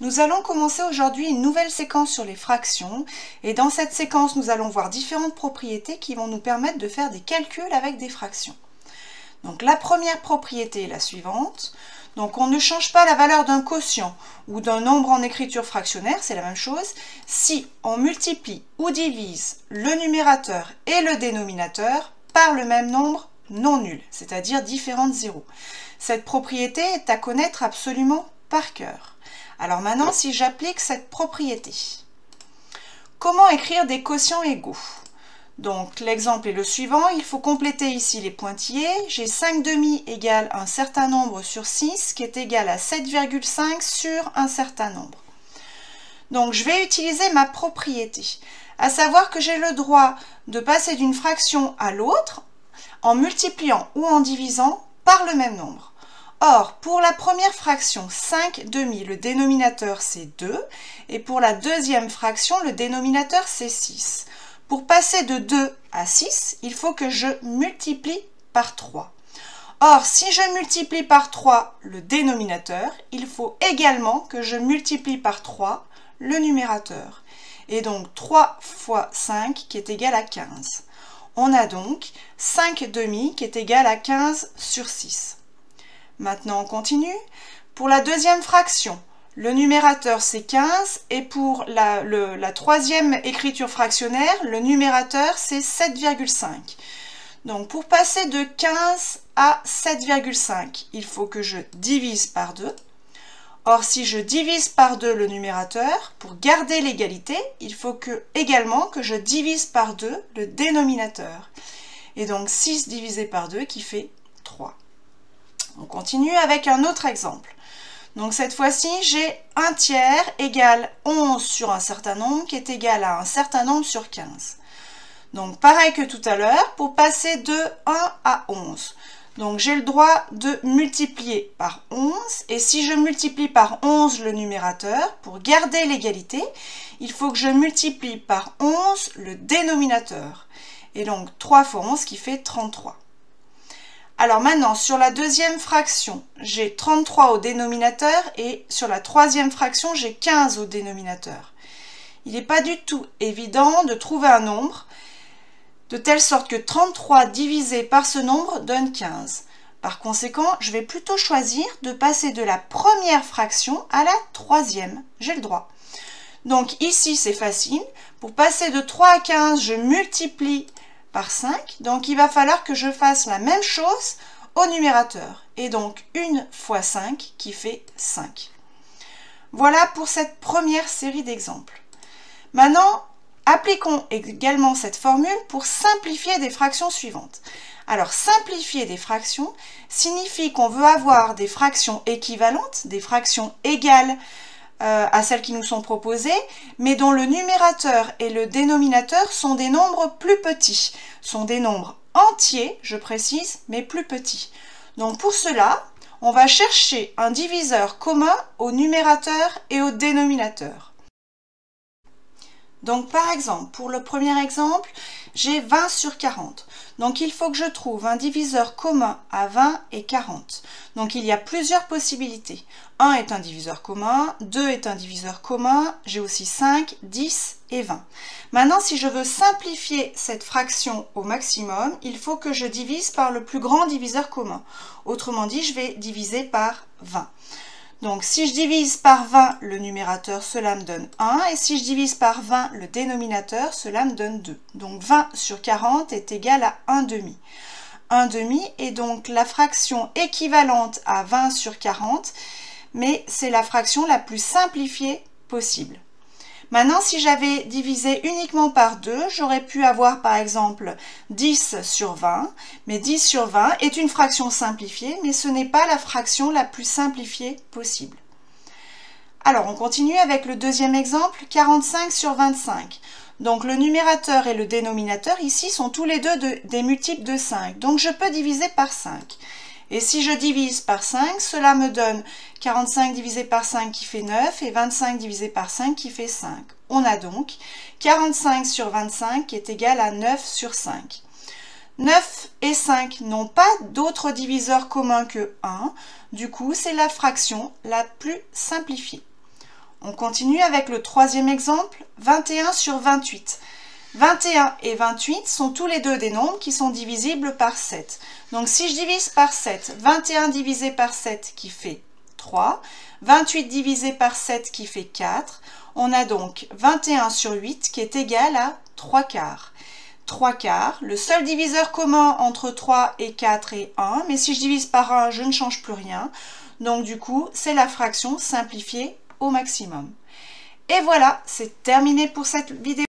Nous allons commencer aujourd'hui une nouvelle séquence sur les fractions et dans cette séquence nous allons voir différentes propriétés qui vont nous permettre de faire des calculs avec des fractions. Donc la première propriété est la suivante. Donc on ne change pas la valeur d'un quotient ou d'un nombre en écriture fractionnaire, c'est la même chose, si on multiplie ou divise le numérateur et le dénominateur par le même nombre non nul, c'est-à-dire différents de 0. Cette propriété est à connaître absolument par cœur. Alors maintenant, si j'applique cette propriété, comment écrire des quotients égaux? Donc l'exemple est le suivant, il faut compléter ici les pointillés. J'ai 5 demi égale un certain nombre sur 6 qui est égal à 7,5 sur un certain nombre. Donc je vais utiliser ma propriété, à savoir que j'ai le droit de passer d'une fraction à l'autre en multipliant ou en divisant par le même nombre. Or, pour la première fraction 5 demi, le dénominateur c'est 2, et pour la deuxième fraction, le dénominateur c'est 6. Pour passer de 2 à 6, il faut que je multiplie par 3. Or, si je multiplie par 3 le dénominateur, il faut également que je multiplie par 3 le numérateur. Et donc 3 fois 5 qui est égal à 15. On a donc 5 demi qui est égal à 15 sur 6. Maintenant, on continue. Pour la deuxième fraction, le numérateur c'est 15 et pour la troisième écriture fractionnaire, le numérateur c'est 7,5. Donc pour passer de 15 à 7,5, il faut que je divise par 2. Or, si je divise par 2 le numérateur, pour garder l'égalité, il faut également que je divise par 2 le dénominateur. Et donc 6 divisé par 2 qui fait 3. On continue avec un autre exemple. Donc cette fois-ci, j'ai 1 tiers égale 11 sur un certain nombre qui est égal à un certain nombre sur 15. Donc pareil que tout à l'heure, pour passer de 1 à 11. Donc j'ai le droit de multiplier par 11. Et si je multiplie par 11 le numérateur, pour garder l'égalité, il faut que je multiplie par 11 le dénominateur. Et donc 3 fois 11 qui fait 33. Alors maintenant, sur la deuxième fraction, j'ai 33 au dénominateur et sur la troisième fraction, j'ai 15 au dénominateur. Il n'est pas du tout évident de trouver un nombre de telle sorte que 33 divisé par ce nombre donne 15. Par conséquent, je vais plutôt choisir de passer de la première fraction à la troisième. J'ai le droit. Donc ici, c'est facile. Pour passer de 3 à 15, je multiplie par 5, donc il va falloir que je fasse la même chose au numérateur, et donc 1 fois 5 qui fait 5. Voilà pour cette première série d'exemples. Maintenant, appliquons également cette formule pour simplifier des fractions suivantes. Alors, simplifier des fractions signifie qu'on veut avoir des fractions équivalentes, des fractions égales à celles qui nous sont proposées, mais dont le numérateur et le dénominateur sont des nombres plus petits, sont des nombres entiers, je précise, mais plus petits. Donc pour cela, on va chercher un diviseur commun au numérateur et au dénominateur. Donc par exemple, pour le premier exemple, j'ai 20 sur 40. Donc il faut que je trouve un diviseur commun à 20 et 40. Donc il y a plusieurs possibilités. 1 est un diviseur commun, 2 est un diviseur commun, j'ai aussi 5, 10 et 20. Maintenant, si je veux simplifier cette fraction au maximum, il faut que je divise par le plus grand diviseur commun. Autrement dit, je vais diviser par 20. Donc si je divise par 20 le numérateur, cela me donne 1, et si je divise par 20 le dénominateur, cela me donne 2. Donc 20 sur 40 est égal à 1 demi. 1 demi est donc la fraction équivalente à 20 sur 40, mais c'est la fraction la plus simplifiée possible. Maintenant, si j'avais divisé uniquement par 2, j'aurais pu avoir par exemple 10 sur 20, mais 10 sur 20 est une fraction simplifiée, mais ce n'est pas la fraction la plus simplifiée possible. Alors, on continue avec le deuxième exemple, 45 sur 25. Donc, le numérateur et le dénominateur ici sont tous les deux des multiples de 5, donc je peux diviser par 5. Et si je divise par 5, cela me donne 45 divisé par 5 qui fait 9 et 25 divisé par 5 qui fait 5. On a donc 45 sur 25 qui est égal à 9 sur 5. 9 et 5 n'ont pas d'autre diviseur commun que 1. Du coup, c'est la fraction la plus simplifiée. On continue avec le troisième exemple, 21 sur 28. 21 et 28 sont tous les deux des nombres qui sont divisibles par 7. Donc si je divise par 7, 21 divisé par 7 qui fait 3, 28 divisé par 7 qui fait 4, on a donc 21 sur 8 qui est égal à 3 quarts. 3 quarts, le seul diviseur commun entre 3 et 4 est 1, mais si je divise par 1, je ne change plus rien. Donc du coup, c'est la fraction simplifiée au maximum. Et voilà, c'est terminé pour cette vidéo.